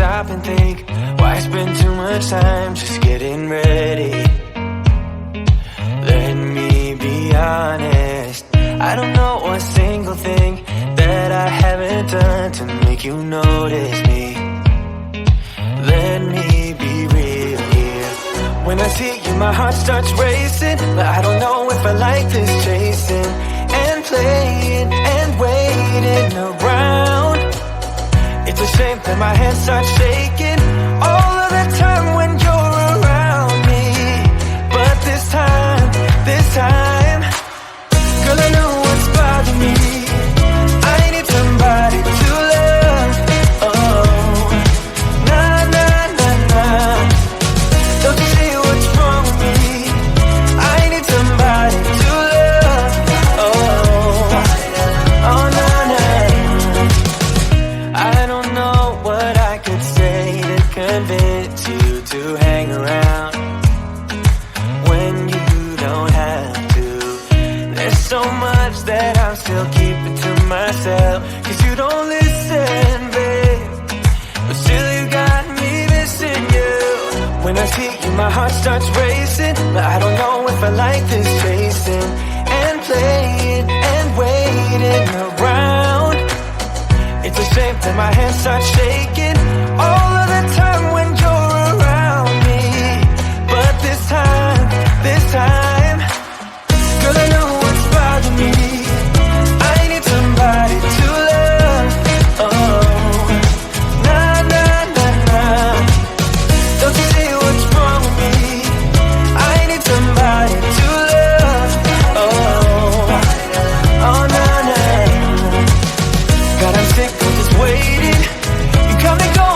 stop and think, why spend too much time just getting ready? Let me be honest, I don't know a single thing that I haven't done to make you notice me. Let me be real here. When I see you, my heart starts racing, but I don't know if I like this chasing and playing and waiting around. It's a shame that my hands start shaking all of the time when you're around me. But this time, girl, I know what's bothering me. I need somebody to love. Oh, nah, nah, nah, nah. Don't you see what's wrong with me? I need somebody to love. Oh, oh, nah, nah. I don't know what I could say to convince you to hang around when you don't have to. There's so much that I'm still keeping to myself, 'cause you don't listen, babe. But still you got me missing you. When I see you, my heart starts racing, but I don't know if I like this chasing and playing and waiting around. It's a shame that my hands start shaking all of the time when you're around me. But this time, girl, I know what's bothering me. I need somebody to love. Oh, nah, nah, nah, nah. Don't you see what's wrong with me? I need somebody to love. Oh, oh, nah, nah. God, I'm sick of just waiting. You come and go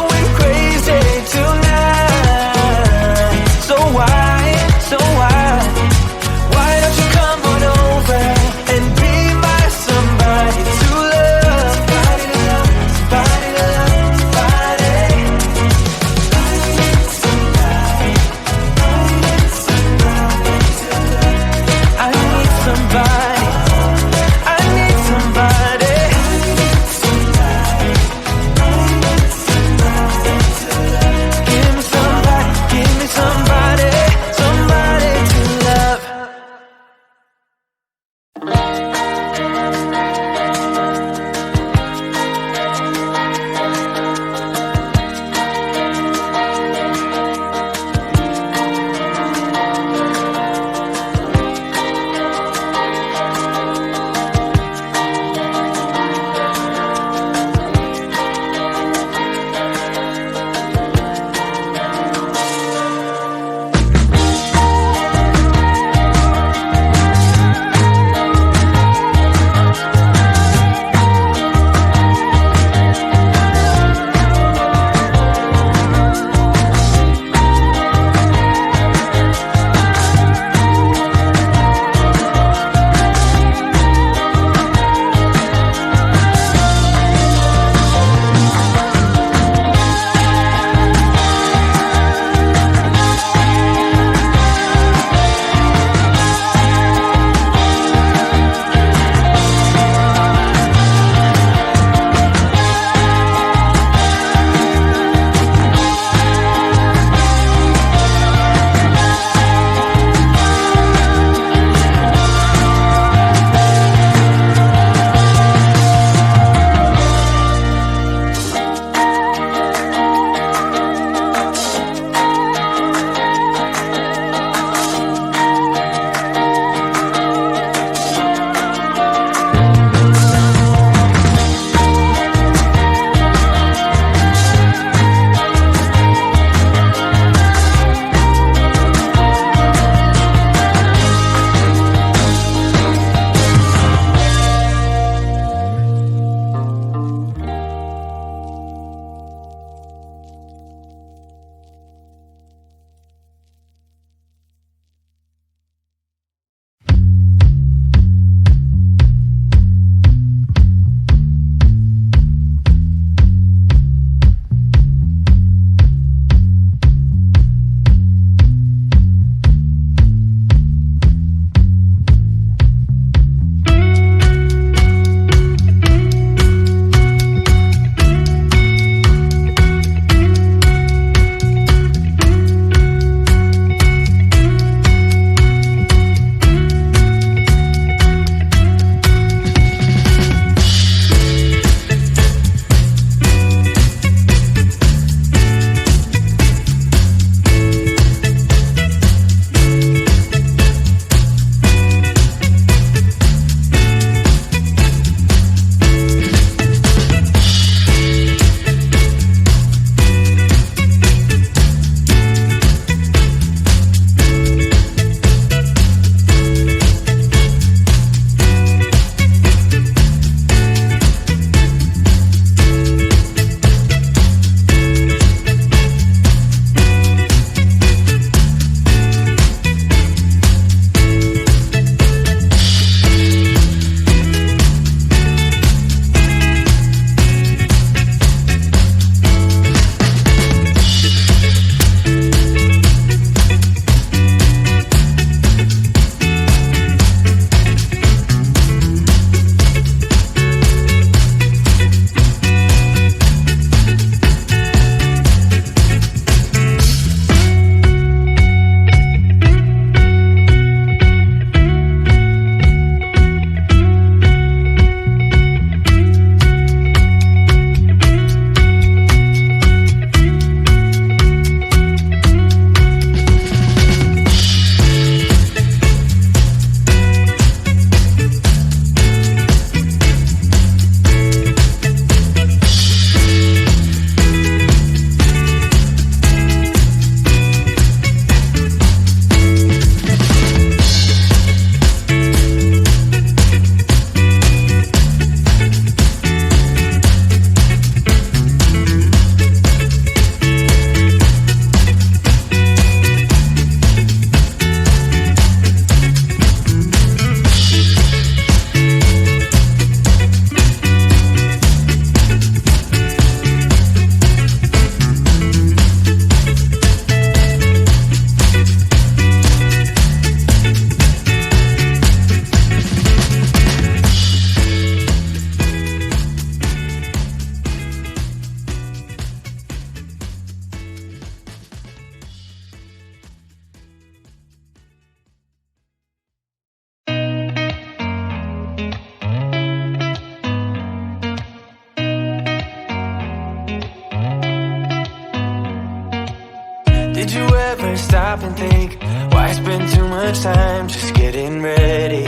Did you ever stop and think, why spend too much time just getting ready?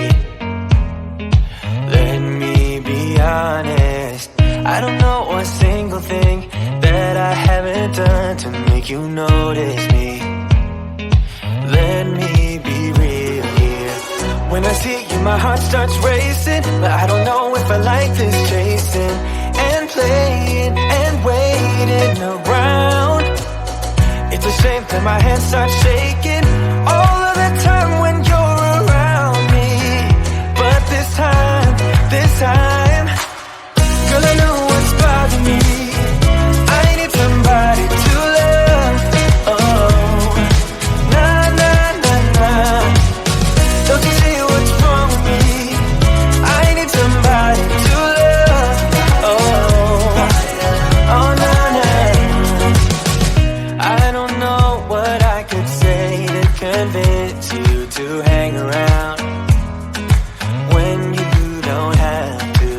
Let me be honest, I don't know a single thing that I haven't done to make you notice me. Let me be real here. When I see you, my heart starts racing, but I don't know if I like this chasing and playing and waiting around. It's a shame that my hands start shaking all of the time when you're around me. But this time, girl, I know what's bothering me. I need somebody to love. Oh, nah, nah, nah, nah. Don't you see what's wrong with me? I need somebody to love. Oh, oh, nah, nah. I don't know what I could say to convince you to hang around when you don't have to.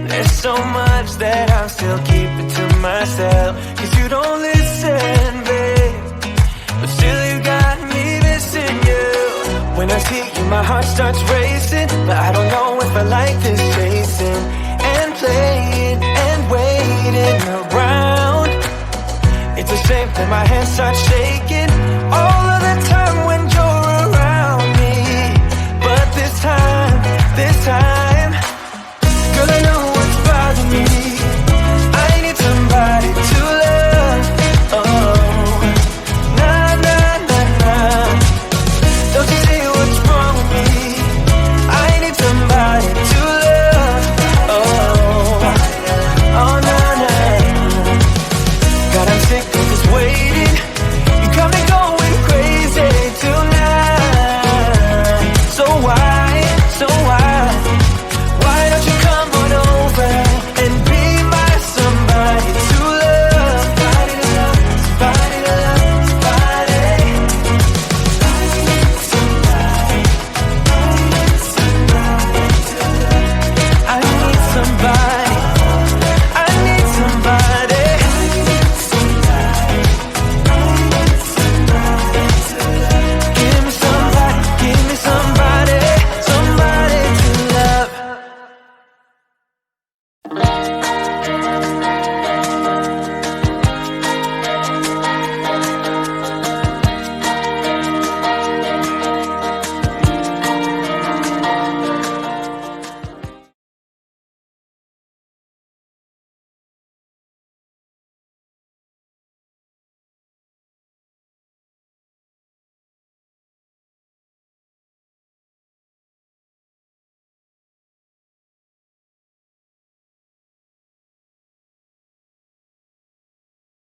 There's so much that I'll still keep it to myself, 'cause you don't listen, babe. But still you got me missing you. When I see you, my heart starts racing, but I don't know if I like this chasing and playing and waiting around. It's a shame that my hands start shaking